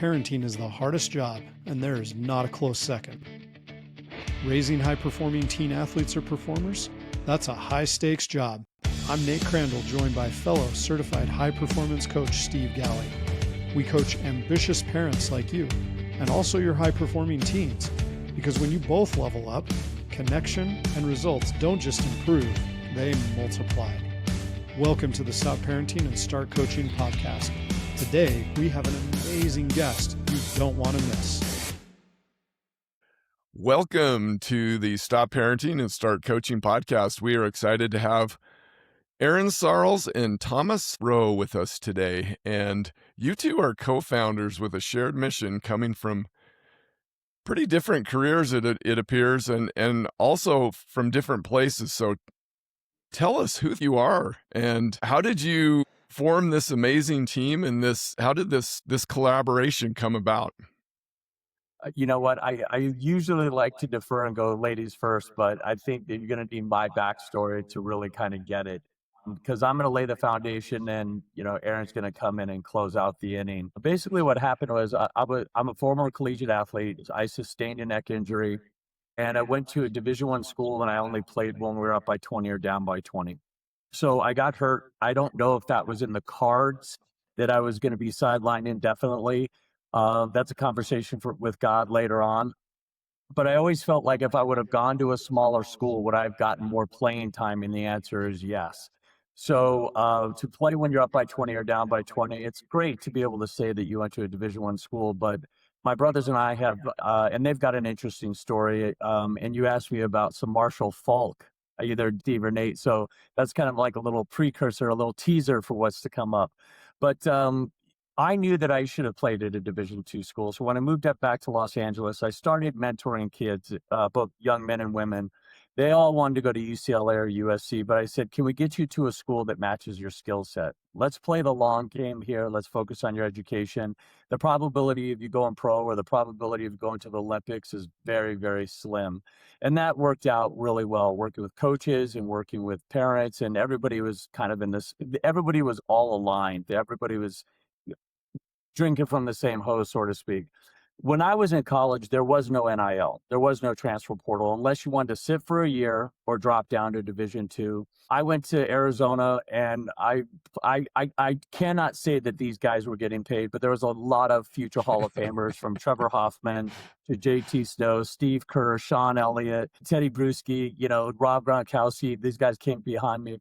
Parenting is the hardest job, and there is not a close second. Raising high-performing teen athletes or performers? That's a high-stakes job. I'm Nate Crandall, joined by fellow certified high-performance coach Steve Galley. We coach ambitious parents like you, and also your high-performing teens, because when you both level up, connection and results don't just improve, they multiply. Welcome to the Stop Parenting and Start Coaching podcast. Today, we have an amazing guest you don't want to miss. Welcome to the Stop Parenting and Start Coaching podcast. We are excited to have Erin Sarles and Thomas Rowe with us today. And you two are co-founders with a shared mission coming from pretty different careers, it appears, and also from different places. So tell us who you are and how did you form this amazing team, and how did this collaboration come about? You know what? I usually like to defer and go ladies first, but I think that you're going to need my backstory to really kind of get it, because I'm going to lay the foundation and, Erin's going to come in and close out the inning. Basically what happened was I'm a former collegiate athlete. I sustained a neck injury and I went to a Division I school, and I only played when we were up by 20 or down by 20. So I got hurt. I don't know if that was in the cards that I was going to be sidelined indefinitely. That's a conversation with God later on. But I always felt like if I would have gone to a smaller school, would I have gotten more playing time? And the answer is yes. So to play when you're up by 20 or down by 20, it's great to be able to say that you went to a Division I school. But my brothers and I have, and they've got an interesting story. And you asked me about some Marshall Falk, either Steve or Nate. So that's kind of like a little precursor, a little teaser for what's to come up. But I knew that I should have played at a Division II school. So when I moved back to Los Angeles, I started mentoring kids, both young men and women. They all wanted to go to UCLA or USC, but I said, can we get you to a school that matches your skill set? Let's play the long game here. Let's focus on your education. The probability of you going pro or the probability of going to the Olympics is very, very slim. And that worked out really well, working with coaches and working with parents. And everybody was kind of everybody was all aligned. Everybody was drinking from the same hose, so to speak. When I was in college, there was no NIL. There was no transfer portal unless you wanted to sit for a year or drop down to Division II. I went to Arizona, and I cannot say that these guys were getting paid, but there was a lot of future Hall of Famers from Trevor Hoffman to JT Snow, Steve Kerr, Sean Elliott, Teddy Bruschi, Rob Gronkowski. These guys came behind me.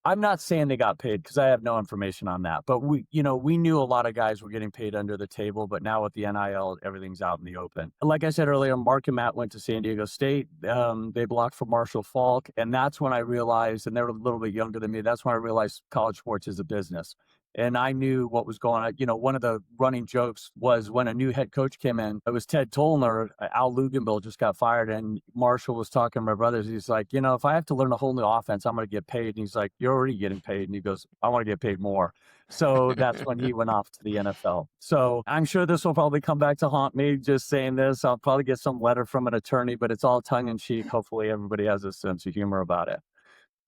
I'm not saying they got paid because I have no information on that, but we knew a lot of guys were getting paid under the table, but now with the NIL, everything's out in the open. Like I said earlier, Mark and Matt went to San Diego State. They blocked for Marshall Falk, and that's when I realized, and they were a little bit younger than me, that's when I realized college sports is a business. And I knew what was going on. One of the running jokes was when a new head coach came in, it was Ted Tollner. Al Luginbill just got fired, and Marshall was talking to my brothers. He's like, if I have to learn a whole new offense, I'm going to get paid. And he's like, you're already getting paid. And he goes, I want to get paid more. So that's when he went off to the NFL. So I'm sure this will probably come back to haunt me just saying this. I'll probably get some letter from an attorney, but it's all tongue in cheek. Hopefully everybody has a sense of humor about it.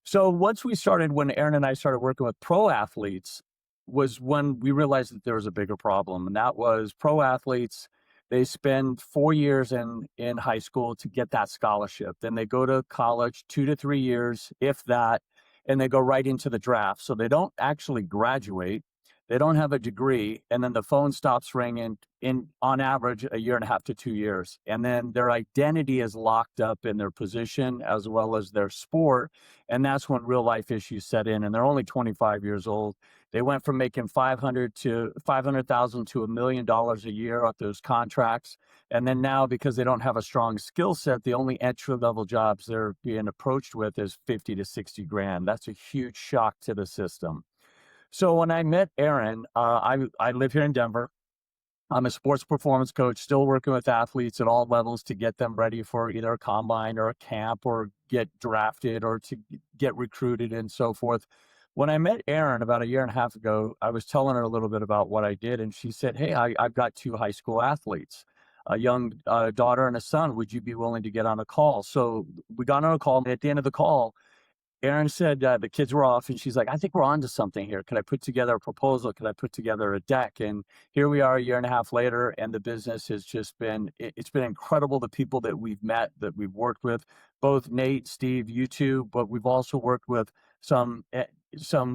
So when Erin and I started working with pro athletes, was when we realized that there was a bigger problem. And that was pro athletes, they spend 4 years in high school to get that scholarship. Then they go to college 2 to 3 years, if that, and they go right into the draft. So they don't actually graduate. They don't have a degree. And then the phone stops ringing on average, 1.5 to 2 years. And then their identity is locked up in their position as well as their sport. And that's when real life issues set in. And they're only 25 years old. They went from making $500,000 to $1 million a year off those contracts. And then now, because they don't have a strong skill set, the only entry level jobs they're being approached with is 50 to 60 grand. That's a huge shock to the system. So when I met Erin, I live here in Denver. I'm a sports performance coach, still working with athletes at all levels to get them ready for either a combine or a camp or get drafted or to get recruited and so forth. When I met Erin about 1.5 years ago, I was telling her a little bit about what I did. And she said, hey, I've got 2 high school athletes, a young daughter and a son. Would you be willing to get on a call? So we got on a call. And at the end of the call, Erin said the kids were off, and she's like, I think we're onto something here. Could I put together a proposal? Could I put together a deck? And here we are a year and a half later, and the business has just been, it's been incredible. The people that we've met, that we've worked with, both Nate, Steve, you two, but we've also worked with some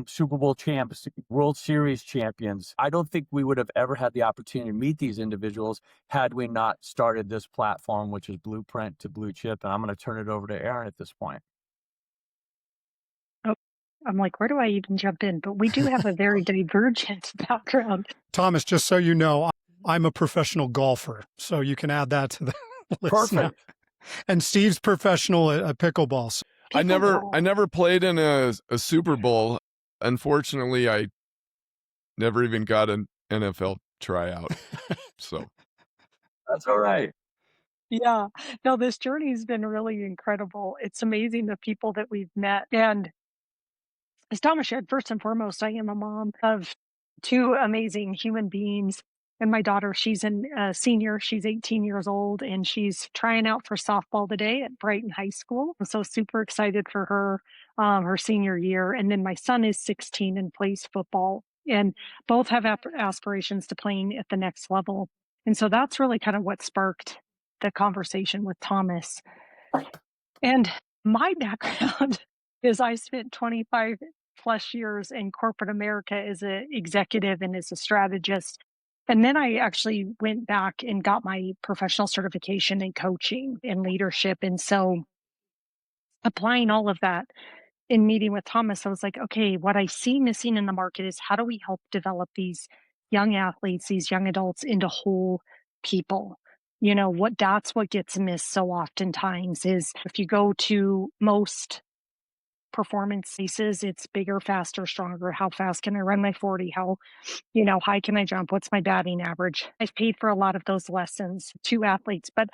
Super Bowl champs, World Series champions. I don't think we would have ever had the opportunity to meet these individuals had we not started this platform, which is Blueprint to Bluechip. And I'm going to turn it over to Erin at this point. I'm like, where do I even jump in? But we do have a very divergent background. Thomas, just so you know, I'm a professional golfer, so you can add that to the list now. Perfect. And Steve's professional at pickleball. So I never played in a Super Bowl. Unfortunately, I never even got an NFL tryout. So That's all right. Yeah. No, this journey has been really incredible. It's amazing the people that we've met. And as Thomas shared, first and foremost, I am a mom of two amazing human beings. And my daughter, she's a senior. She's 18 years old, and she's trying out for softball today at Brighton High School. I'm so super excited for her, her senior year. And then my son is 16 and plays football. And both have aspirations to playing at the next level. And so that's really kind of what sparked the conversation with Thomas. And my background is I spent 25 plus years in corporate America as an executive and as a strategist. And then I actually went back and got my professional certification in coaching and leadership. And so applying all of that in meeting with Thomas, I was like, okay, what I see missing in the market is how do we help develop these young athletes, these young adults into whole people? You know, that's what gets missed so oftentimes is if you go to most performance pieces, it's bigger, faster, stronger. How fast can I run my 40? How high can I jump? What's my batting average? I've paid for a lot of those lessons to athletes, but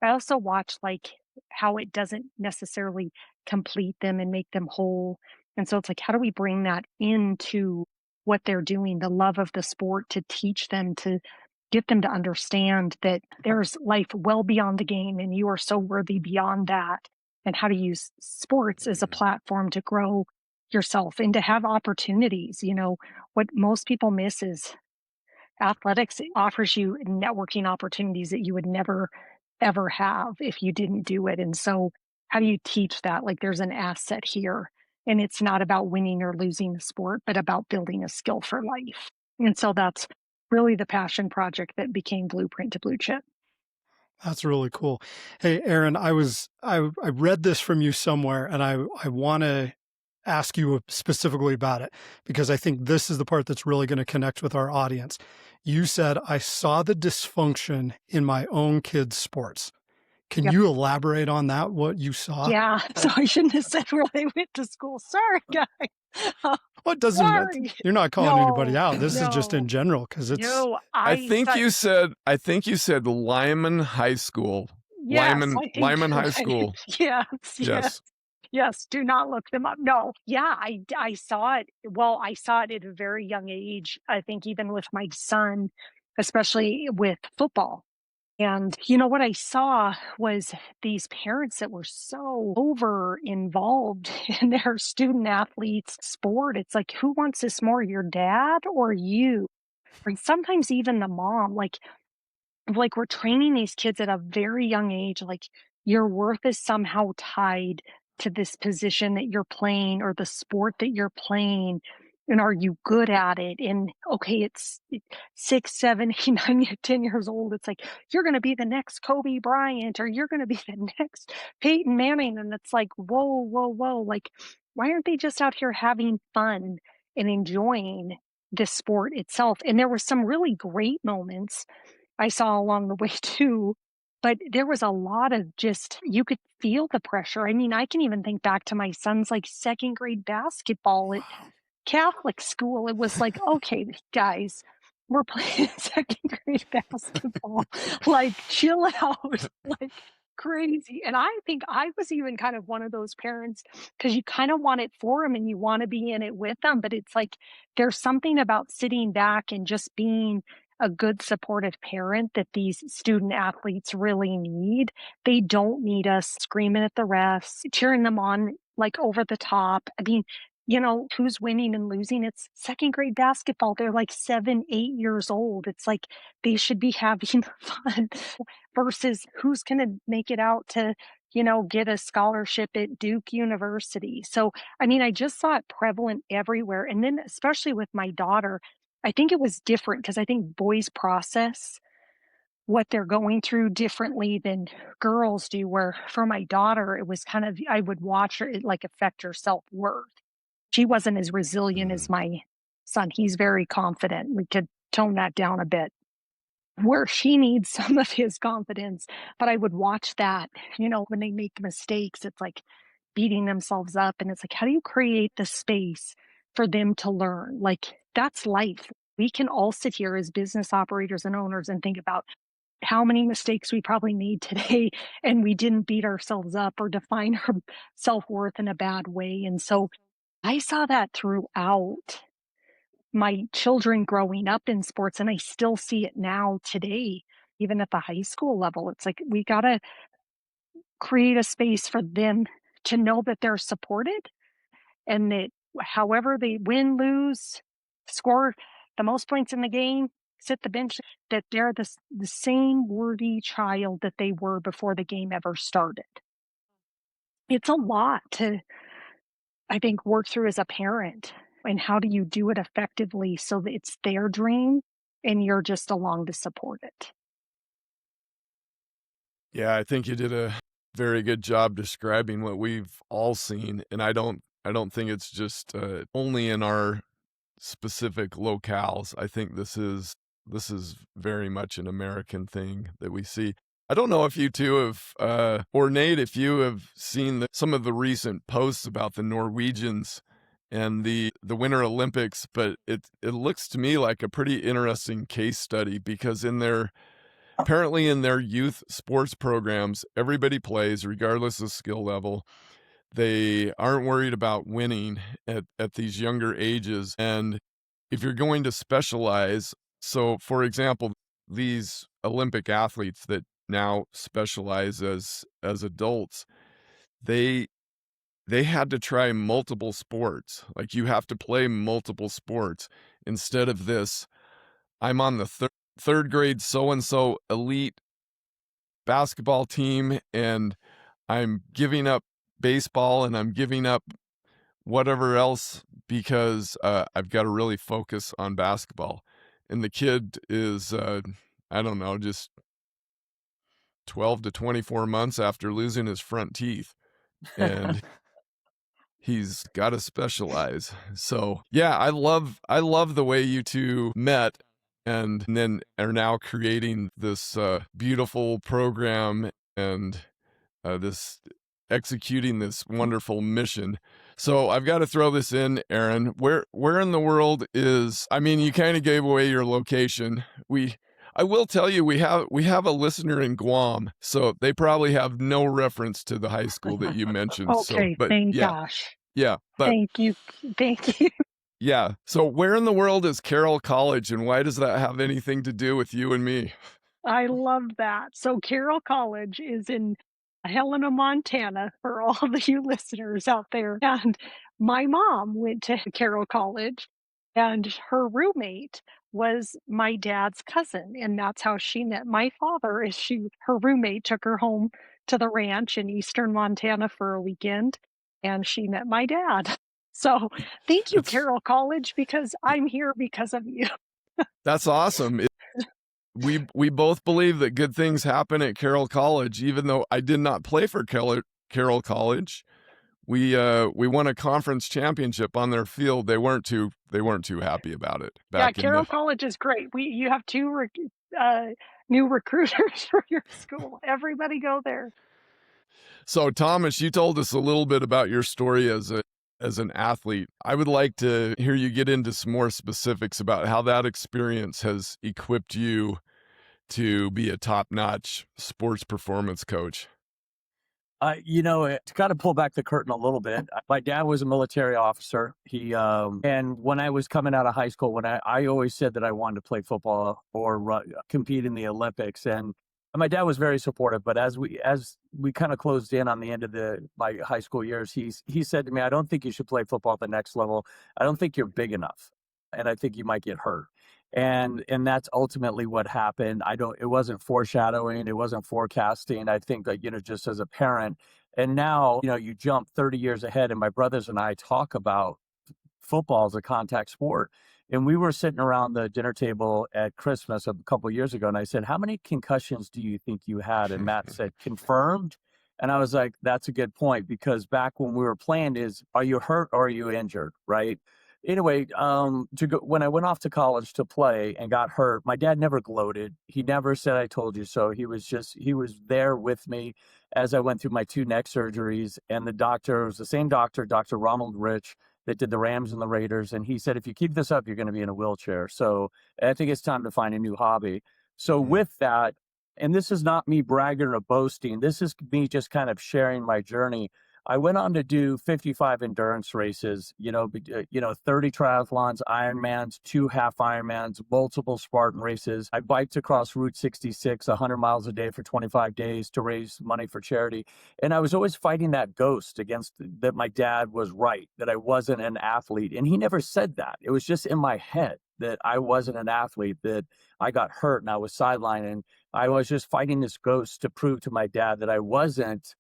I also watch like how it doesn't necessarily complete them and make them whole. And so it's like, how do we bring that into what they're doing, the love of the sport, to teach them, to get them to understand that there's life well beyond the game and you are so worthy beyond that, and how to use sports as a platform to grow yourself and to have opportunities. What most people miss is athletics offers you networking opportunities that you would never, ever have if you didn't do it. And so how do you teach that? Like there's an asset here, and it's not about winning or losing the sport, but about building a skill for life. And so that's really the passion project that became Blueprint to Bluechip. that's really cool. Hey, Erin, I read this from you somewhere, and I want to ask you specifically about it because I think this is the part that's really going to connect with our audience. You said, I saw the dysfunction in my own kids' sports. Can you elaborate on that, what you saw? Yeah. So I shouldn't have said where they went to school. Sorry, guys. What doesn't Sorry. you're not calling anybody out. This is No. just in general because it's I think you said Lyman High School. Yes, Lyman High School. Yes, do not look them up. No, yeah, I saw it. Well, I saw it at a very young age. I think even with my son, especially with football. And what I saw was these parents that were so over involved in their student athletes' sport. It's like, who wants this more, your dad or you? Or sometimes even the mom, like we're training these kids at a very young age, like your worth is somehow tied to this position that you're playing or the sport that you're playing. And are you good at it? And okay, it's 6, 7, 8, 9, 10 years old. It's like, you're going to be the next Kobe Bryant or you're going to be the next Peyton Manning. And it's like, whoa, whoa, whoa. Like, why aren't they just out here having fun and enjoying the sport itself? And there were some really great moments I saw along the way too. But there was a lot of just, you could feel the pressure. I mean, I can even think back to my son's like second grade basketball at Catholic school. It was like, okay, guys, we're playing second grade basketball. Like, chill out, like crazy. And I think I was even kind of one of those parents because you kind of want it for them and you want to be in it with them. But it's like, there's something about sitting back and just being a good supportive parent that these student athletes really need. They don't need us screaming at the refs, cheering them on like over the top. I mean, who's winning and losing? It's second grade basketball. They're like 7, 8 years old. It's like they should be having fun versus who's going to make it out to, get a scholarship at Duke University. So, I mean, I just saw it prevalent everywhere. And then, especially with my daughter, I think it was different because I think boys process what they're going through differently than girls do. Where for my daughter, it was kind of, I would watch her, it like affect her self worth. She wasn't as resilient as my son. He's very confident. We could tone that down a bit where she needs some of his confidence. But I would watch that, when they make mistakes, it's like beating themselves up. And it's like, how do you create the space for them to learn? Like, that's life. We can all sit here as business operators and owners and think about how many mistakes we probably made today and we didn't beat ourselves up or define our self-worth in a bad way. And so I saw that throughout my children growing up in sports, and I still see it now today, even at the high school level. It's like we got to create a space for them to know that they're supported and that however they win, lose, score the most points in the game, sit the bench, that they're the same worthy child that they were before the game ever started. It's a lot to, I think, work through as a parent. And how do you do it effectively so that it's their dream and you're just along to support it? Yeah, I think you did a very good job describing what we've all seen, and I don't think it's just only in our specific locales. I think this is very much an American thing that we see. I don't know if you two have, or Nate, if you have seen some of the recent posts about the Norwegians and the Winter Olympics, but it looks to me like a pretty interesting case study because apparently in their youth sports programs, everybody plays regardless of skill level. They aren't worried about winning at these younger ages. And if you're going to specialize, so for example, these Olympic athletes that now specialize as adults, they had to try multiple sports. Like you have to play multiple sports instead of this. I'm on the third grade so-and-so elite basketball team and I'm giving up baseball and I'm giving up whatever else because I've got to really focus on basketball. And the kid is, I don't know, just 12 to 24 months after losing his front teeth. And he's got to specialize. So yeah, I love the way you two met and then are now creating this beautiful program and this executing this wonderful mission. So I've got to throw this in, Erin. Where in the world is? I mean, you kind of gave away your location. I will tell you, we have a listener in Guam, so they probably have no reference to the high school that you mentioned. Okay, but thank yeah, gosh. yeah, but Thank you. yeah. So where in the world is Carroll College, and why does that have anything to do with you and me? I love that. So Carroll College is in Helena, Montana, for all of you listeners out there. And my mom went to Carroll College, and her roommate was my dad's cousin. And that's how she met my father. Her roommate took her home to the ranch in eastern Montana for a weekend, and she met my dad. So thank you, Carroll College, because I'm here because of you. That's awesome. We both believe that good things happen at Carroll College, even though I did not play for Carroll College. We won a conference championship on their field. They weren't too happy about it. Carroll College is great. You have two new recruiters for your school. Everybody go there. So Thomas, you told us a little bit about your story as an athlete. I would like to hear you get into some more specifics about how that experience has equipped you to be a top-notch sports performance coach. To kind of pull back the curtain a little bit, my dad was a military officer. And when I was coming out of high school, when I always said that I wanted to play football or compete in the Olympics, and my dad was very supportive. But as we kind of closed in on the end of my high school years, he said to me, "I don't think you should play football at the next level. I don't think you're big enough, and I think you might get hurt." And that's ultimately what happened. It wasn't foreshadowing, it wasn't forecasting. I think that, just as a parent, and now, you jump 30 years ahead, and my brothers and I talk about football as a contact sport. And we were sitting around the dinner table at Christmas a couple of years ago, and I said, "How many concussions do you think you had?" And Matt said, "Confirmed." And I was like, "That's a good point, because back when we were playing is, are you hurt or are you injured?" Right? Anyway, when I went off to college to play and got hurt, my dad never gloated. He never said, "I told you so." He was there with me as I went through my 2 neck surgeries. And the doctor was the same doctor, Dr. Ronald Rich, that did the Rams and the Raiders. And he said, "If you keep this up, you're going to be in a wheelchair. So I think it's time to find a new hobby." So with that, and this is not me bragging or boasting, this is me just kind of sharing my journey. I went on to do 55 endurance races, 30 triathlons, Ironmans, 2 half Ironmans, multiple Spartan races. I biked across Route 66, 100 miles a day for 25 days to raise money for charity. And I was always fighting that ghost against that my dad was right, that I wasn't an athlete. And he never said that. It was just in my head that I wasn't an athlete, that I got hurt and I was sidelined. And I was just fighting this ghost to prove to my dad that I wasn't,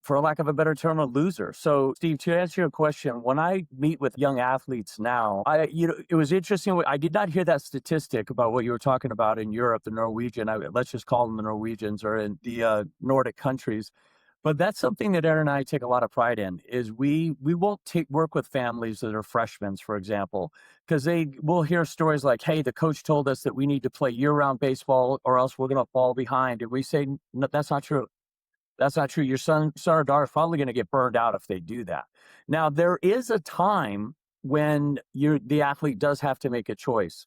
for lack of a better term, a loser. So, Steve, to answer your question, when I meet with young athletes now, it was interesting. I did not hear that statistic about what you were talking about in Europe, the Norwegian. Let's just call them the Norwegians, or in the Nordic countries. But that's something that Erin and I take a lot of pride in. Is we won't work with families that are freshmen, for example, because we'll hear stories like, "Hey, the coach told us that we need to play year-round baseball, or else we're going to fall behind." And we say, "No, that's not true. That's not true. Your son or daughter is probably going to get burned out if they do that." Now, there is a time when the athlete does have to make a choice.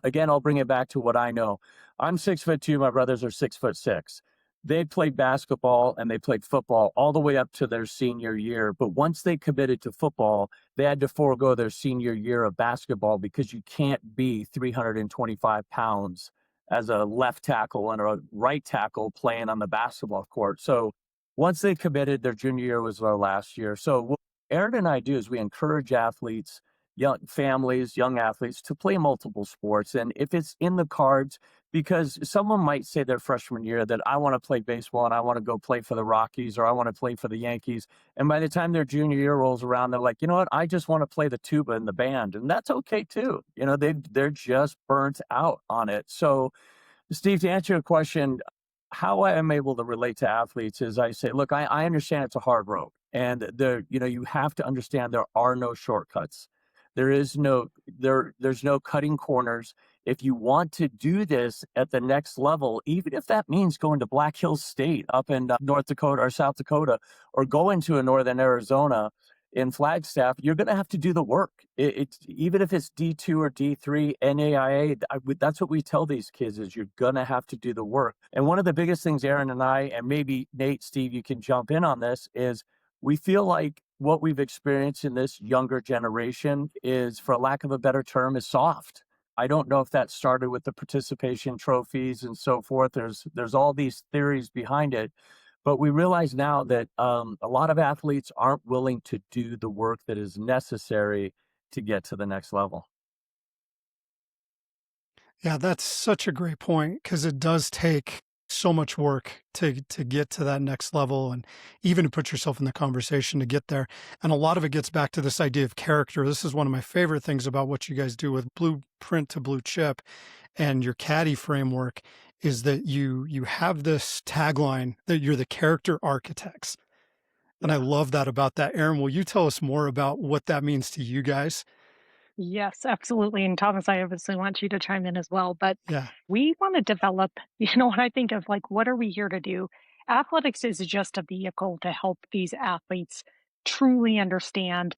Again, I'll bring it back to what I know. I'm 6'2". My brothers are 6'6". They played basketball and they played football all the way up to their senior year. But once they committed to football, they had to forego their senior year of basketball, because you can't be 325 pounds as a left tackle and a right tackle playing on the basketball court. So once they committed, their junior year was their last year. So what Erin and I do is we encourage athletes, young families, young athletes, to play multiple sports. And if it's in the cards, because someone might say their freshman year that I want to play baseball and I want to go play for the Rockies, or I want to play for the Yankees. And by the time their junior year rolls around, they're like, "You know what? I just want to play the tuba in the band." And that's okay too. They're just burnt out on it. So, Steve, to answer your question, how I am able to relate to athletes is I say, look, I understand it's a hard road, and you have to understand there are no shortcuts. There's no cutting corners. If you want to do this at the next level, even if that means going to Black Hills State up in North Dakota or South Dakota, or going to a Northern Arizona in Flagstaff, you're going to have to do the work. It's even if it's D2 or D3, NAIA, that's what we tell these kids, is you're going to have to do the work. And one of the biggest things Erin and I, and maybe Nate, Steve, you can jump in on this, is we feel like what we've experienced in this younger generation is, for lack of a better term, is soft. I don't know if that started with the participation trophies and so forth. There's all these theories behind it. But we realize now that a lot of athletes aren't willing to do the work that is necessary to get to the next level. Yeah, that's such a great point, because it does take so much work to get to that next level, and even to put yourself in the conversation to get there. And a lot of it gets back to this idea of character. This is one of my favorite things about what you guys do with Blueprint to Bluechip and your CADI framework, is that you have this tagline that you're the character architects. And I love that about that. Erin, will you tell us more about what that means to you guys? Yes, absolutely. And Thomas, I obviously want you to chime in as well, but Yeah. we want to develop, when I think of like, what are we here to do? Athletics is just a vehicle to help these athletes truly understand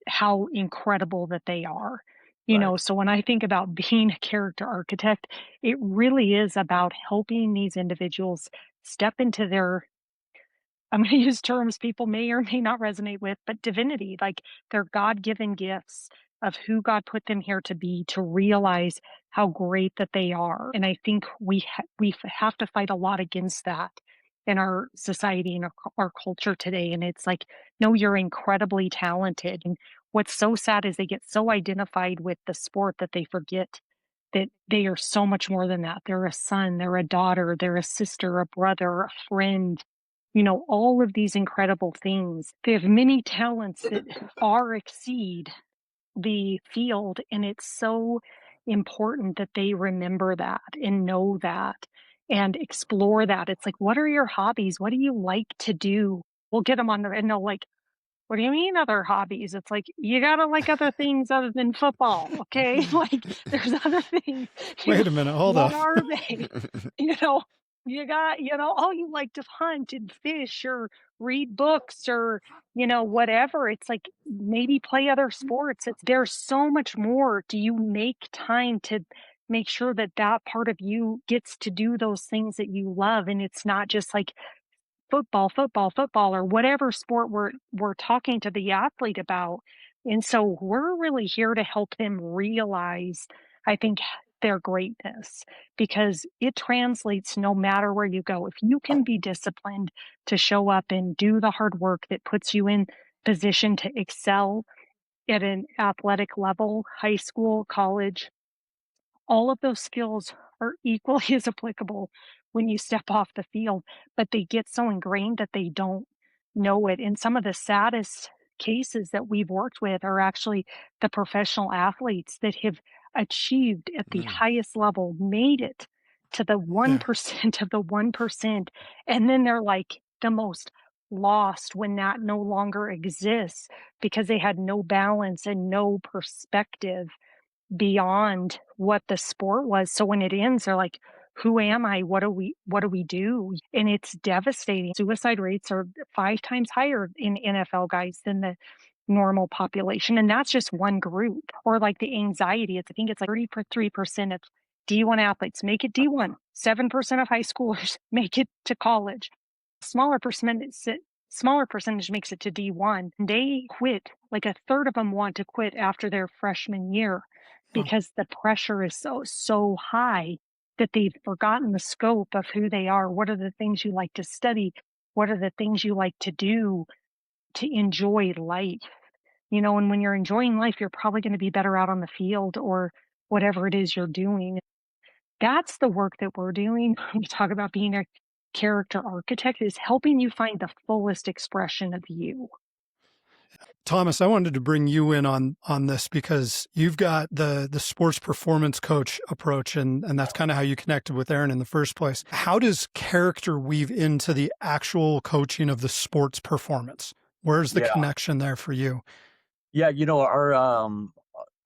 how incredible that they are. Right. So when I think about being a character architect, it really is about helping these individuals step into their I'm going to use terms people may or may not resonate with, but divinity, like they're God-given gifts of who God put them here to be, to realize how great that they are. And I think we have to fight a lot against that in our society and our culture today. And it's like, no, you're incredibly talented. And what's so sad is they get so identified with the sport that they forget that they are so much more than that. They're a son, they're a daughter, they're a sister, a brother, a friend, all of these incredible things. They have many talents that far exceed the field. And it's so important that they remember that and know that and explore that. It's like, what are your hobbies? What do you like to do? We'll get them on there and they'll like, what do you mean other hobbies? It's like, you gotta like other things other than football, okay? Like, there's other things. Wait a minute, hold What up. are they? You know, you got, oh, you like to hunt and fish or read books or, whatever. It's like maybe play other sports. There's so much more. Do you make time to make sure that that part of you gets to do those things that you love? And it's not just like football, or whatever sport we're talking to the athlete about. And so we're really here to help them realize, I think, their greatness, because it translates no matter where you go. If you can be disciplined to show up and do the hard work that puts you in position to excel at an athletic level, high school, college, all of those skills are equally as applicable when you step off the field, but they get so ingrained that they don't know it. And some of the saddest cases that we've worked with are actually the professional athletes that have achieved at the highest level, made it to the 1% of the 1%. And then they're like the most lost when that no longer exists because they had no balance and no perspective beyond what the sport was. So when it ends, they're like, who am I? What do we do? And it's devastating. Suicide rates are 5 times higher in NFL guys than the normal population. And that's just one group. Or like the anxiety, I think it's like 33% of D1 athletes make it D1. 7% of high schoolers make it to college. Smaller percentage makes it to D1. They quit. Like a third of them want to quit after their freshman year because the pressure is so high that they've forgotten the scope of who they are. What are the things you like to study? What are the things you like to do to enjoy life? And when you're enjoying life, you're probably going to be better out on the field or whatever it is you're doing. That's the work that we're doing. We talk about being a character architect, is helping you find the fullest expression of you. Thomas, I wanted to bring you in on this because you've got the sports performance coach approach, and that's kind of how you connected with Erin in the first place. How does character weave into the actual coaching of the sports performance? Where's the connection there for you? Yeah,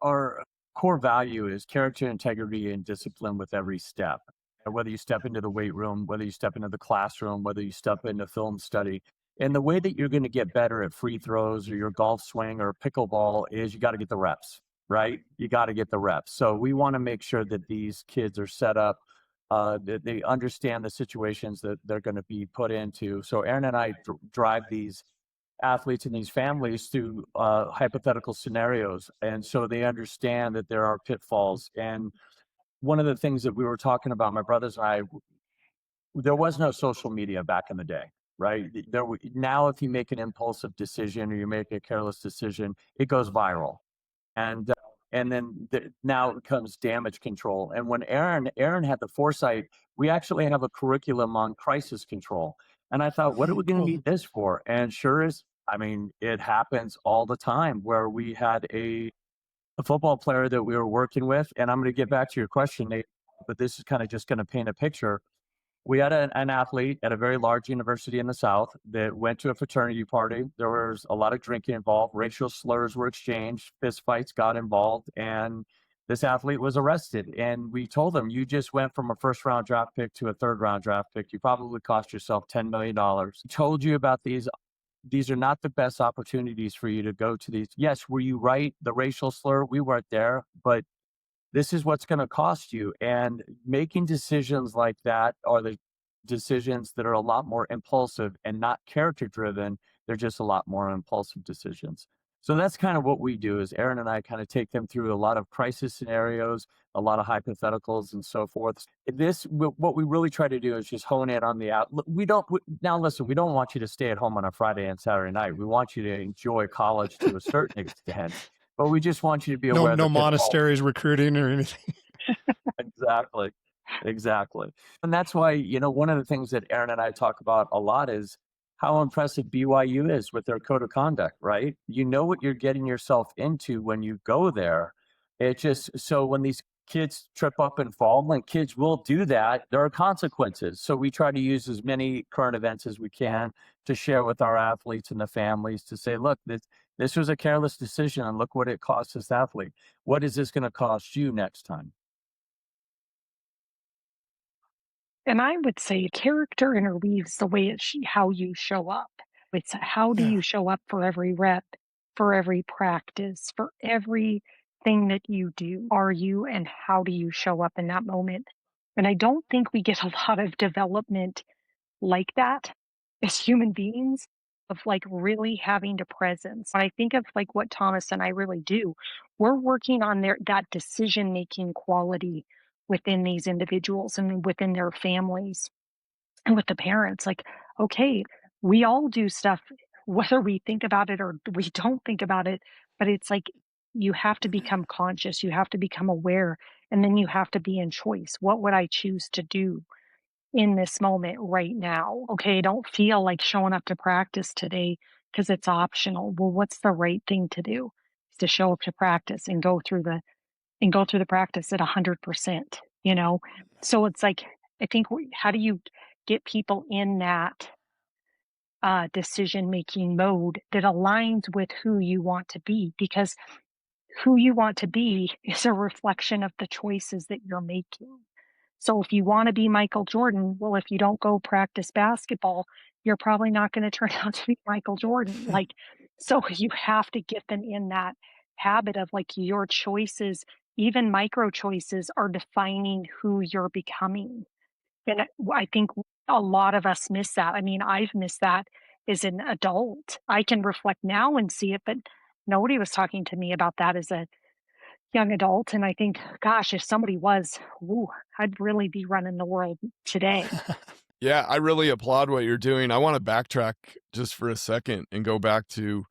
our core value is character, integrity, and discipline with every step. Whether you step into the weight room, whether you step into the classroom, whether you step into film study. And the way that you're going to get better at free throws or your golf swing or pickleball is you got to get the reps, right? You got to get the reps. So we want to make sure that these kids are set up, that they understand the situations that they're going to be put into. So Erin and I drive these athletes and these families through hypothetical scenarios. And so they understand that there are pitfalls. And one of the things that we were talking about, my brothers and I, there was no social media back in the day, right? Now, if you make an impulsive decision or you make a careless decision, it goes viral. And then now it comes damage control. And when Erin had the foresight, we actually have a curriculum on crisis control. And I thought, what are we going to need this for? And it happens all the time where we had a football player that we were working with, and I'm going to get back to your question, Nate, but this is kind of just going to paint a picture. We had an athlete at a very large university in the South that went to a fraternity party. There was a lot of drinking involved. Racial slurs were exchanged. Fist fights got involved. And this athlete was arrested. And we told him, you just went from a first-round draft pick to a third-round draft pick. You probably cost yourself $10 million. Told you about these. These are not the best opportunities for you to go to these. Yes, were you right? The racial slur, we weren't there. But this is what's going to cost you. And making decisions like that are the decisions that are a lot more impulsive and not character driven. They're just a lot more impulsive decisions. So that's kind of what we do is Erin and I kind of take them through a lot of crisis scenarios, a lot of hypotheticals and so forth. What we really try to do is just hone in on the out. Now listen, we don't want you to stay at home on a Friday and Saturday night. We want you to enjoy college to a certain extent, but we just want you to be aware No that monasteries recruiting or anything. exactly. Exactly. And that's why, one of the things that Erin and I talk about a lot is how impressive BYU is with their code of conduct, right? You know what you're getting yourself into when you go there. It just, so when these kids trip up and fall, and kids will do that, there are consequences. So we try to use as many current events as we can to share with our athletes and the families to say, look, this was a careless decision and look what it cost this athlete. What is this going to cost you next time? And I would say character interweaves the way how you show up. It's how do Yeah. you show up for every rep, for every practice, for everything that you do? Are you and how do you show up in that moment? And I don't think we get a lot of development like that as human beings of like really having the presence. I think of like what Thomas and I really do. We're working on that decision making quality within these individuals and within their families and with the parents. Like, okay, we all do stuff, whether we think about it or we don't think about it, but it's like you have to become conscious, you have to become aware, and then you have to be in choice. What would I choose to do in this moment right now? Okay, I don't feel like showing up to practice today because it's optional. Well, what's the right thing to do? Is to show up to practice and go through the practice at 100%, you know? So it's like, I think, how do you get people in that decision making mode that aligns with who you want to be? Because who you want to be is a reflection of the choices that you're making. So if you want to be Michael Jordan, well, if you don't go practice basketball, you're probably not going to turn out to be Michael Jordan. Like, so you have to get them in that habit of like your choices, even micro choices, are defining who you're becoming. And I think a lot of us miss that. I mean, I've missed that as an adult. I can reflect now and see it, but nobody was talking to me about that as a young adult. And I think, gosh, if somebody was, ooh, I'd really be running the world today. Yeah, I really applaud what you're doing. I want to backtrack just for a second and go back to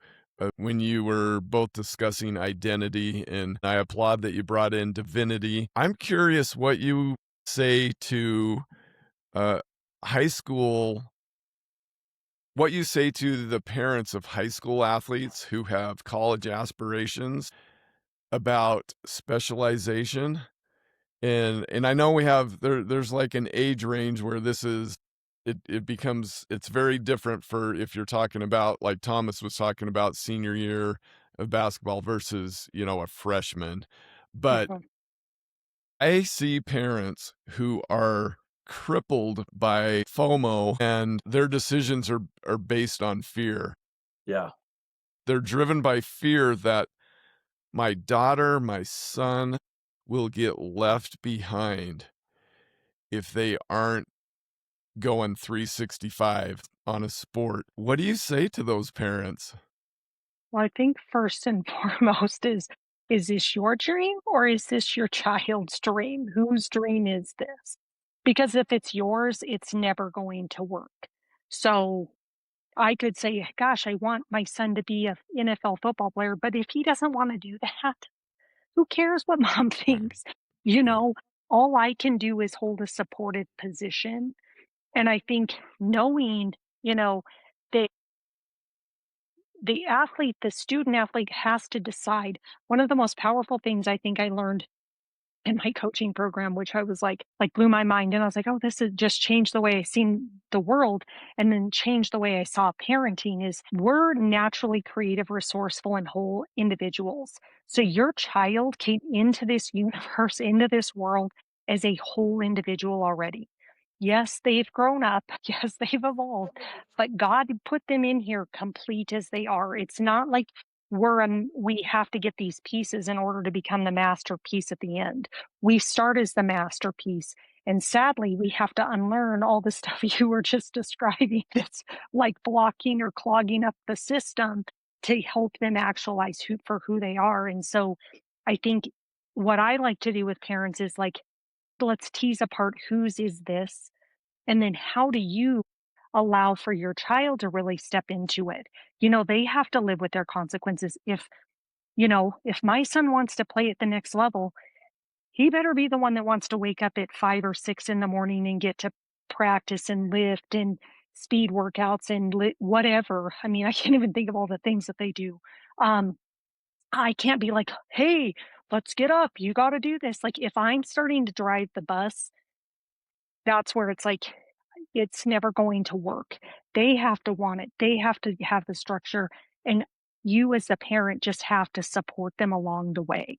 when you were both discussing identity, and I applaud that you brought in divinity. I'm curious what you say to uh, high school, what you say to the parents of high school athletes who have college aspirations about specialization. And I know we have there's like an age range where it's very different for if you're talking about, like Thomas was talking about, senior year of basketball versus, a freshman. But Mhm. I see parents who are crippled by FOMO and their decisions are based on fear. Yeah. They're driven by fear that my daughter, my son will get left behind if they aren't going 365 on a sport. What do you say to those parents? Well, I think first and foremost is this your dream or is this your child's dream? Whose dream is this? Because if it's yours, it's never going to work. So I could say, gosh, I want my son to be a NFL football player, but if he doesn't want to do that, who cares what mom thinks? You know, all I can do is hold a supportive position. And I think knowing, you know, that the student athlete has to decide. One of the most powerful things I think I learned in my coaching program, which I was like blew my mind. And I was like, oh, this has just changed the way I seen the world and then changed the way I saw parenting is we're naturally creative, resourceful, and whole individuals. So your child came into this universe, into this world as a whole individual already. Yes, they've grown up. Yes, they've evolved, but God put them in here complete as they are. It's not like we have to get these pieces in order to become the masterpiece at the end. We start as the masterpiece And sadly, we have to unlearn all the stuff you were just describing that's like blocking or clogging up the system to help them actualize for who they are. And so I think what I like to do with parents is like, let's tease apart whose is this, and then how do you allow for your child to really step into it? They have to live with their consequences. If my son wants to play at the next level, he better be the one that wants to wake up at 5 or 6 in the morning and get to practice and lift and speed workouts and whatever. I mean, I can't even think of all the things that they do. Um, I can't be like, hey, let's get up. You got to do this. Like, if I'm starting to drive the bus, that's where it's like, it's never going to work. They have to want it. They have to have the structure. And you, as the parent, just have to support them along the way.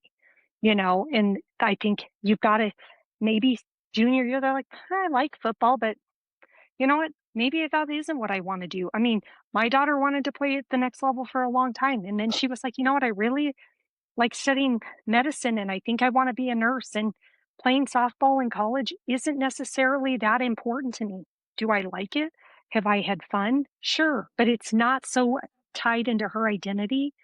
And I think you've got to maybe junior year, they're like, I like football, but you know what? Maybe that isn't what I want to do. I mean, my daughter wanted to play at the next level for a long time. And then she was like, you know what? I really like studying medicine and I think I want to be a nurse. And playing softball in college isn't necessarily that important to me. Do I like it? Have I had fun? Sure. But it's not so tied into her identity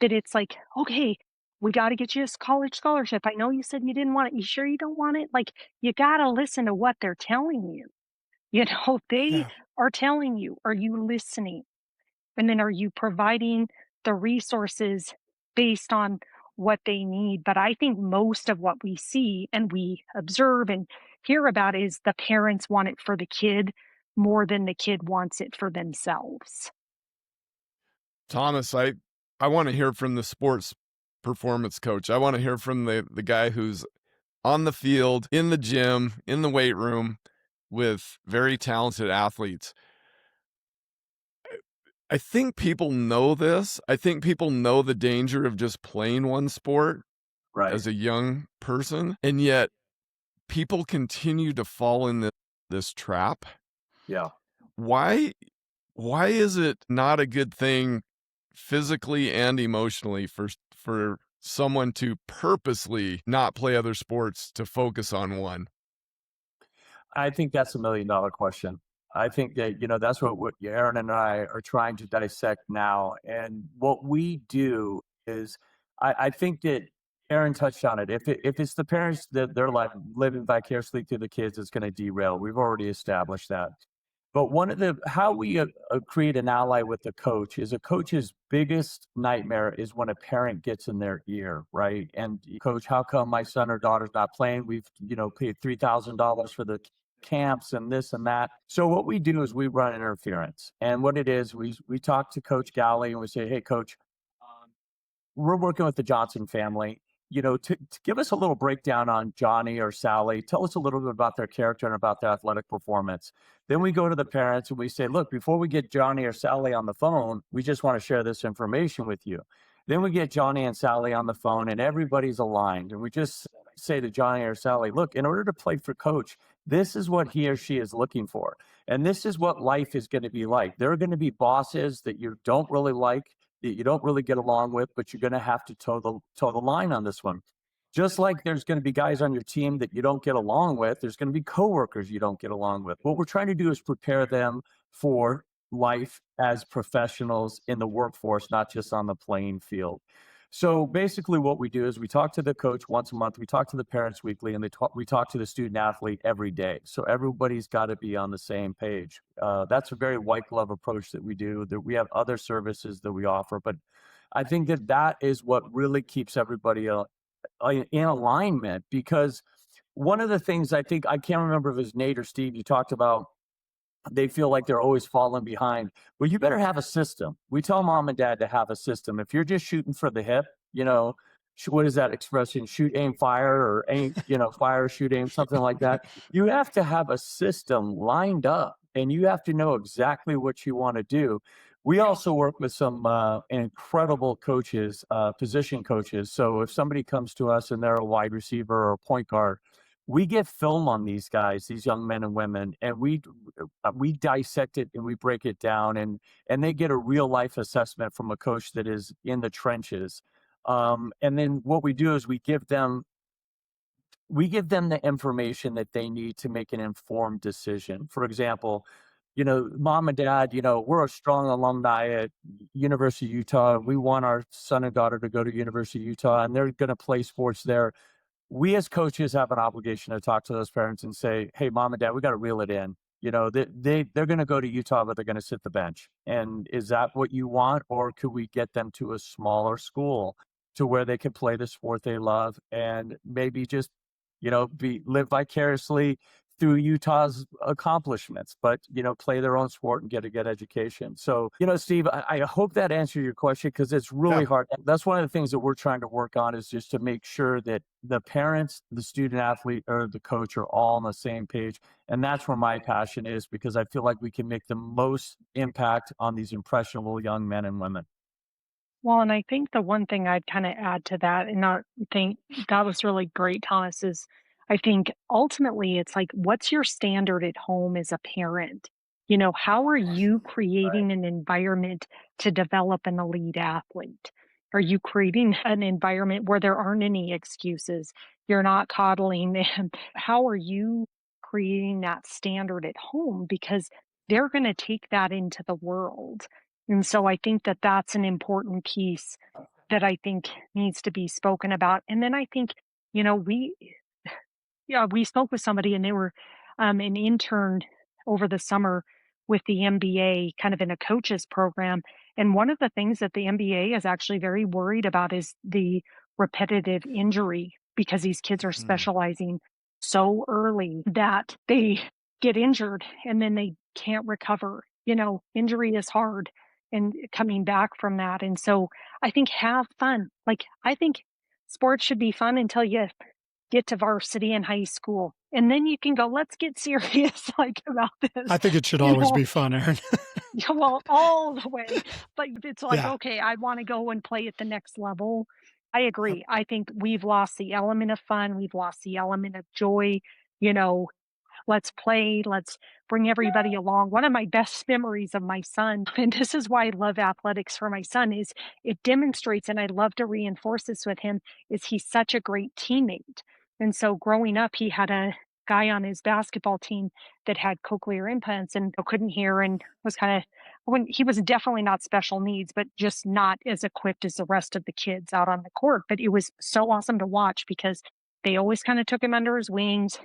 that it's like, okay, we got to get you a college scholarship. I know you said you didn't want it. You sure you don't want it? Like, you got to listen to what they're telling you. They Yeah. are telling you, are you listening? And then are you providing the resources based on what they need? But I think most of what we see and we observe and hear about is the parents want it for the kid more than the kid wants it for themselves. Thomas, I want to hear from the sports performance coach. I want to hear from the guy who's on the field, in the gym, in the weight room with very talented athletes. I think people know this. I think people know the danger of just playing one sport Right. as a young person, and yet people continue to fall in this trap. Yeah. Why is it not a good thing physically and emotionally for someone to purposely not play other sports to focus on one? I think that's $1 million question. I think that, that's what Erin and I are trying to dissect now. And what we do is, I think that Erin touched on it. If it's the parents that they're like living vicariously through the kids, it's going to derail. We've already established that. But how we create an ally with the coach is a coach's biggest nightmare is when a parent gets in their ear, right? And coach, how come my son or daughter's not playing? We've, paid $3,000 for the camps and this and that. So what we do is we run interference. And what it is, we talk to Coach Galley and we say, hey, coach, we're working with the Johnson family. To give us a little breakdown on Johnny or Sally, tell us a little bit about their character and about their athletic performance. Then we go to the parents and we say, look, before we get Johnny or Sally on the phone, we just want to share this information with you. Then we get Johnny and Sally on the phone and everybody's aligned. And we just say to Johnny or Sally, look, in order to play for coach, this is what he or she is looking for. And this is what life is going to be like. There are going to be bosses that you don't really like, that you don't really get along with, but you're going to have to toe the line on this one. Just like there's going to be guys on your team that you don't get along with, there's going to be coworkers you don't get along with. What we're trying to do is prepare them for life as professionals in the workforce, not just on the playing field. So basically what we do is we talk to the coach once a month, we talk to the parents weekly, and we talk to the student athlete every day. So everybody's got to be on the same page. That's a very white glove approach that we do. That we have other services that we offer, but I think that is what really keeps everybody in alignment. Because one of the things I can't remember if it was Nate or Steve, you talked about they feel like they're always falling behind. Well, you better have a system. We tell mom and dad to have a system. If you're just shooting for the hip, what is that expression? Shoot, aim, fire, or aim, fire, shoot, aim, something like that. You have to have a system lined up and you have to know exactly what you want to do. We also work with some incredible coaches, position coaches. So if somebody comes to us and they're a wide receiver or a point guard, we get film on these guys, these young men and women, and we dissect it and we break it down, and they get a real life assessment from a coach that is in the trenches. And then what we do is we give them we give them the information that they need to make an informed decision. For example, mom and dad, we're a strong alumni at University of Utah. We want our son and daughter to go to University of Utah, and they're going to play sports there. We as coaches have an obligation to talk to those parents and say, hey, mom and dad, we got to reel it in. They're going to go to Utah, but they're going to sit the bench. And is that what you want? Or could we get them to a smaller school to where they can play the sport they love and maybe just, live vicariously through Utah's accomplishments, but, play their own sport and get a good education. So, Steve, I hope that answered your question, because it's really hard. That's one of the things that we're trying to work on, is just to make sure that the parents, the student athlete, or the coach are all on the same page. And that's where my passion is, because I feel like we can make the most impact on these impressionable young men and women. Well, and I think the one thing I'd kind of add to that, and I think that was really great, Thomas, is I think ultimately it's like, what's your standard at home as a parent? How are you creating an environment to develop an elite athlete? Are you creating an environment where there aren't any excuses? You're not coddling them. How are you creating that standard at home? Because they're going to take that into the world. And so I think that that's an important piece that I think needs to be spoken about. And then I think, we spoke with somebody, and they were an intern over the summer with the MBA, kind of in a coaches program. And one of the things that the MBA is actually very worried about is the repetitive injury, because these kids are specializing so early that they get injured and then they can't recover. Injury is hard, and coming back from that. And so I think have fun. Like, I think sports should be fun until you get to varsity in high school. And then you can go, let's get serious about this. I think it should always be fun, Erin. Yeah, well, all the way. But it's like, Yeah. okay, I want to go and play at the next level. I agree. I think we've lost the element of fun. We've lost the element of joy. You know, let's play, let's bring everybody along. One of my best memories of my son, and this is why I love athletics for my son, is it demonstrates, and I love to reinforce this with him, is he's such a great teammate. And so growing up, he had a guy on his basketball team that had cochlear implants and couldn't hear, and was kind of, when he was definitely not special needs, but just not as equipped as the rest of the kids out on the court. But it was so awesome to watch, because they always kind of took him under his wings.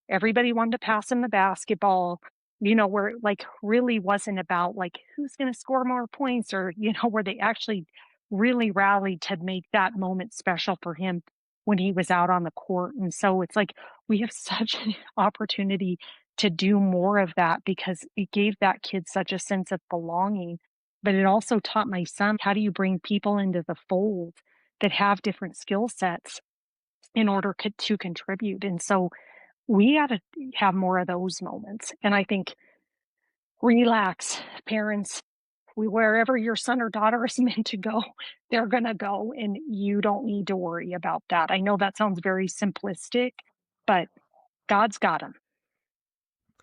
Everybody wanted to pass him the basketball, where it really wasn't about who's going to score more points, or, where they actually really rallied to make that moment special for him when he was out on the court. And so it's like, we have such an opportunity to do more of that, because it gave that kid such a sense of belonging. But it also taught my son, how do you bring people into the fold that have different skill sets in order to contribute? And so we got to have more of those moments. And I think, relax, parents. Wherever your son or daughter is meant to go, they're going to go, and you don't need to worry about that. I know that sounds very simplistic, but God's got them.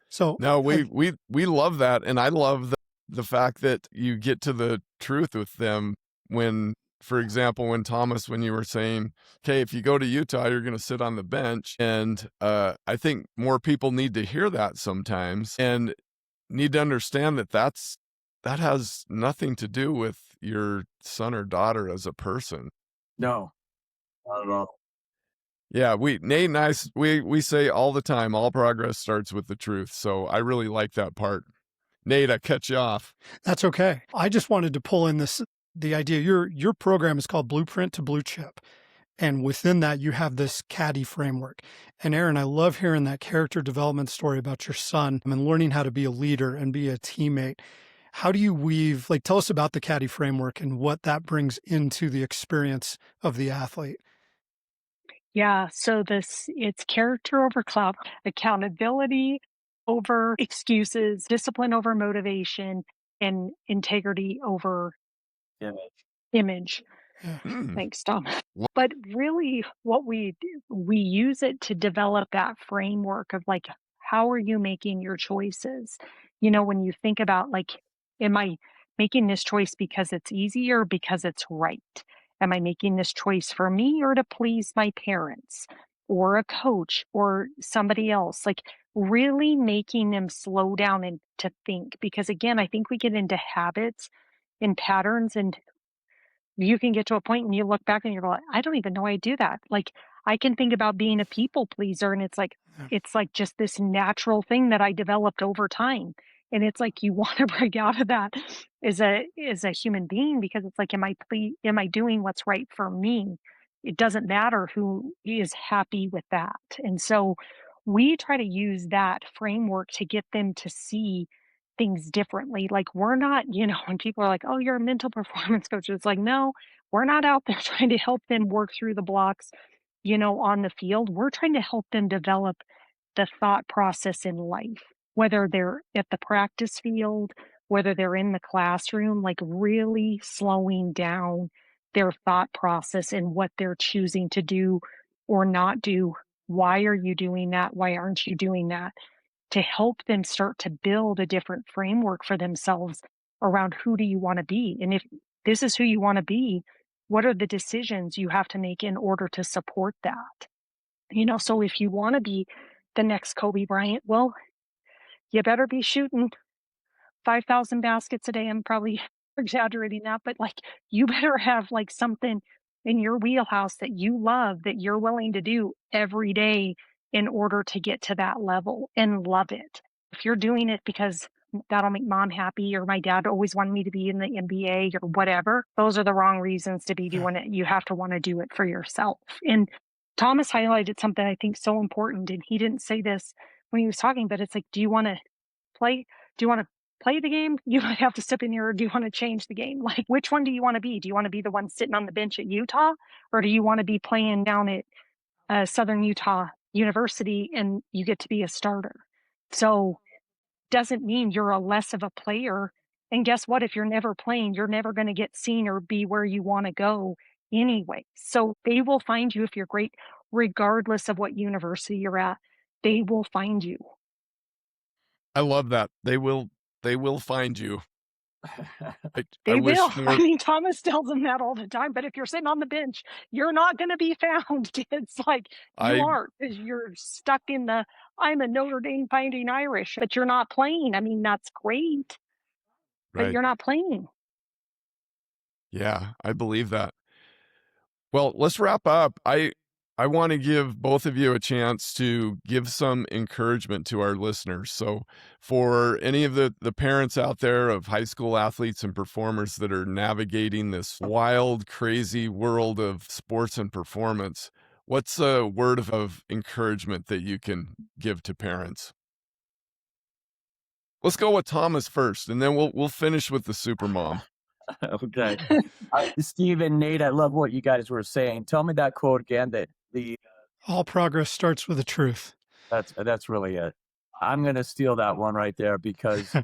So no, we love that, and I love the fact that you get to the truth with them. When, for example, when you were saying, okay, if you go to Utah, you're going to sit on the bench. And I think more people need to hear that sometimes, and need to understand that has nothing to do with your son or daughter as a person. No, not at all. Yeah, Nate and I, we say all the time, all progress starts with the truth. So I really like that part. Nate, I cut you off. That's okay. I just wanted to pull in the idea. Your program is called Blueprint to Bluechip. And within that, you have this CADI framework. And Erin, I love hearing that character development story about your son and learning how to be a leader and be a teammate. How do you weave, tell us about the CADI framework and what that brings into the experience of the athlete? Yeah. So it's character over clout, accountability over excuses, discipline over motivation, and integrity over image. Yeah. Thanks, Tom. But really, what we use it to develop that framework of how are you making your choices? When you think about am I making this choice because it's easy or because it's right? Am I making this choice for me or to please my parents? or a coach or somebody else, like really making them slow down and to think. Because again, I think we get into habits and patterns, and you can get to a point and you look back and you're like, I don't even know I do that. Like I can think about being a people pleaser, and Yeah. it's like just this natural thing that I developed over time. And it's like you want to break out of that as a human being, because it's like, am I doing what's right for me? It doesn't matter who is happy with that. And so we try to use that framework to get them to see things differently. Like we're not, when people are like, "Oh, you're a mental performance coach," it's like, no, we're not out there trying to help them work through the blocks, on the field. We're trying to help them develop the thought process in life, whether they're at the practice field, whether they're in the classroom, like really slowing down their thought process and what they're choosing to do or not do. Why are you doing that? Why aren't you doing that? To help them start to build a different framework for themselves around who do you want to be? And if this is who you want to be, what are the decisions you have to make in order to support that? So if you want to be the next Kobe Bryant, well, you better be shooting 5,000 baskets a day. I'm probably exaggerating that, but like you better have like something in your wheelhouse that you love, that you're willing to do every day in order to get to that level and love it. If you're doing it because that'll make mom happy, or my dad always wanted me to be in the NBA or whatever, those are the wrong reasons to be Yeah. doing it. You have to want to do it for yourself. And Thomas highlighted something I think so important, and he didn't say this when he was talking, but it's like, do you want to play? Do you want to play the game? You might have to step in here, or do you want to change the game? Like, which one do you want to be? Do you want to be the one sitting on the bench at Utah, or do you want to be playing down at Southern Utah University and you get to be a starter? So, doesn't mean you're a less of a player. And guess what? If you're never playing, you're never going to get seen or be where you want to go anyway. So, they will find you if you're great, regardless of what university you're at. They will find you. I love that. They will find you. I They will. wish I more. mean, Thomas tells them that all the time. But if you're sitting on the bench, you're not going to be found, kids. Like you I aren't, because you're stuck in the I'm a Notre Dame Fighting Irish, but you're not playing. I mean, that's great, but right. you're not playing. Yeah, I believe that. Well, let's wrap up. I want to give both of you a chance to give some encouragement to our listeners. So, for any of the parents out there of high school athletes and performers that are navigating this wild, crazy world of sports and performance, what's a word of encouragement that you can give to parents? Let's go with Thomas first, and then we'll finish with the supermom. Okay. Steve and Nate, I love what you guys were saying. Tell me that quote again. That the All progress starts with the truth. That's really it. I'm gonna steal that one right there because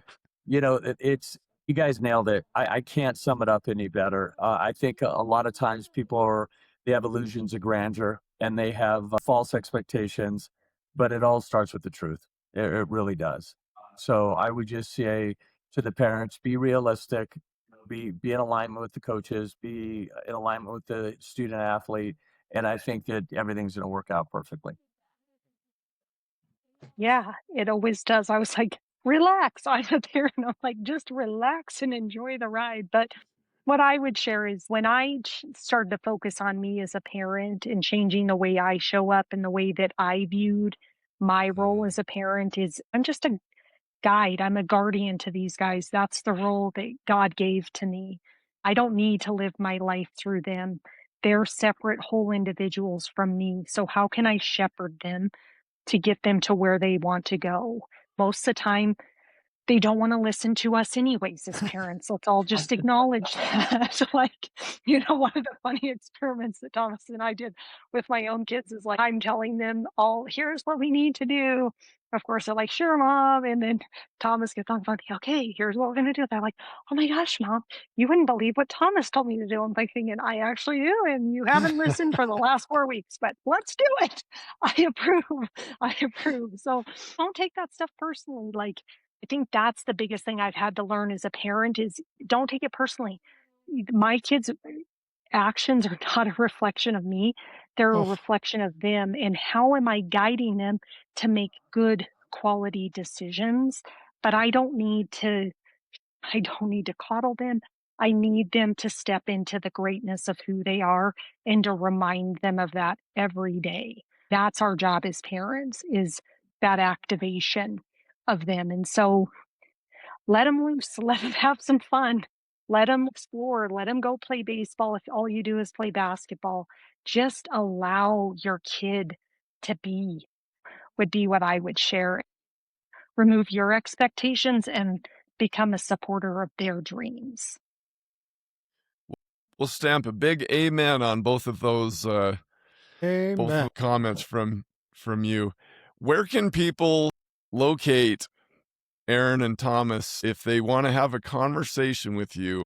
it's you guys nailed it. I can't sum it up any better. I think a lot of times they have illusions of grandeur and they have false expectations, but it all starts with the truth. It really does. So I would just say to the parents, be realistic, be in alignment with the coaches, be in alignment with the student athlete, and I think that everything's going to work out perfectly. Yeah, it always does. I was like, relax. I'm a parent. I'm like, just relax and enjoy the ride. But what I would share is when I started to focus on me as a parent and changing the way I show up and the way that I viewed my role as a parent, is I'm just a guide. I'm a guardian to these guys. That's the role that God gave to me. I don't need to live my life through them. They're separate whole individuals from me. So how can I shepherd them to get them to where they want to go? Most of the time, they don't want to listen to us anyways as parents. Let's all just acknowledge that. Like, one of the funny experiments that Thomas and I did with my own kids is like, I'm telling them all, here's what we need to do. Of course, they're like, sure, mom. And then Thomas gets on phone, okay, here's what we're going to do. They're like, oh my gosh, mom, you wouldn't believe what Thomas told me to do. I'm like thinking, I actually do. And you haven't listened for the last 4 weeks, but let's do it. I approve. I approve. So don't take that stuff personally. Like, I think that's the biggest thing I've had to learn as a parent is don't take it personally. My kids' actions are not a reflection of me. They're a Oh, reflection of them, and how am I guiding them to make good quality decisions? But I don't need to coddle them. I need them to step into the greatness of who they are and to remind them of that every day. That's our job as parents, is that activation of them. And so let them loose, let them have some fun, let them explore, let them go play baseball if all you do is play basketball. Just allow your kid to be, would be what I would share. Remove your expectations and become a supporter of their dreams. We'll stamp a big amen on both of those amen. comments from you. Where can people locate Erin and Thomas if they want to have a conversation with you?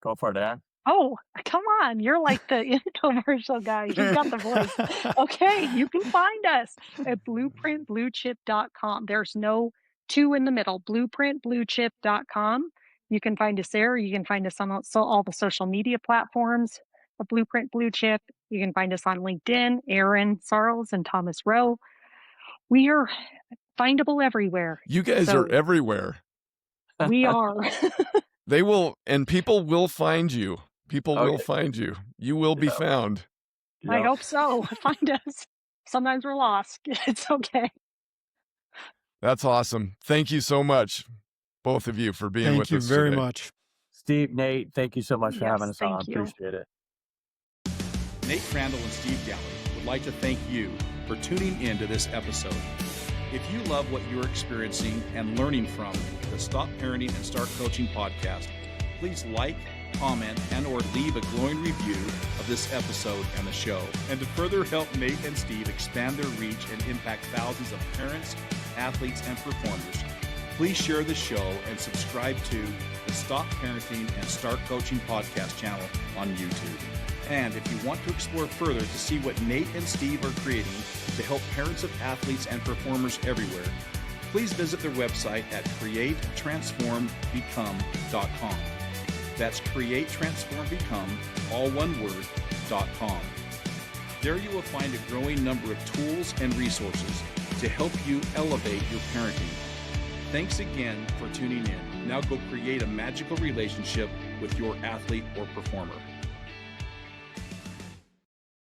Go for it, Erin. Oh, come on. You're like the infomercial guy. You've got the voice. Okay, you can find us at blueprintbluechip.com. There's no two in the middle. Blueprintbluechip.com. You can find us there. You can find us on all the social media platforms of Blueprint Blue Chip. You can find us on LinkedIn, Erin Sarles and Thomas Rowe. We are findable everywhere. You guys are everywhere. We are. They will, and people will find you. People will Okay. find you. You will be found. I Yep. hope so. Find us. Sometimes we're lost. It's okay. That's awesome. Thank you so much, both of you, for being Thank with you us very today. much. Steve, Nate, thank you so much for Yes, having us on. thank you. Appreciate it. Nate Crandall and Steve Galley would like to thank you for tuning in to this episode. If you love what you're experiencing and learning from the Stop Parenting and Start Coaching podcast, please like, comment, and or leave a glowing review of this episode and the show. And to further help Nate and Steve expand their reach and impact thousands of parents, athletes, and performers, please share the show and subscribe to the Stop Parenting and Start Coaching podcast channel on YouTube. And if you want to explore further to see what Nate and Steve are creating to help parents of athletes and performers everywhere, please visit their website at createtransformbecome.com. That's createtransformbecome, all one word, .com. There you will find a growing number of tools and resources to help you elevate your parenting. Thanks again for tuning in. Now go create a magical relationship with your athlete or performer.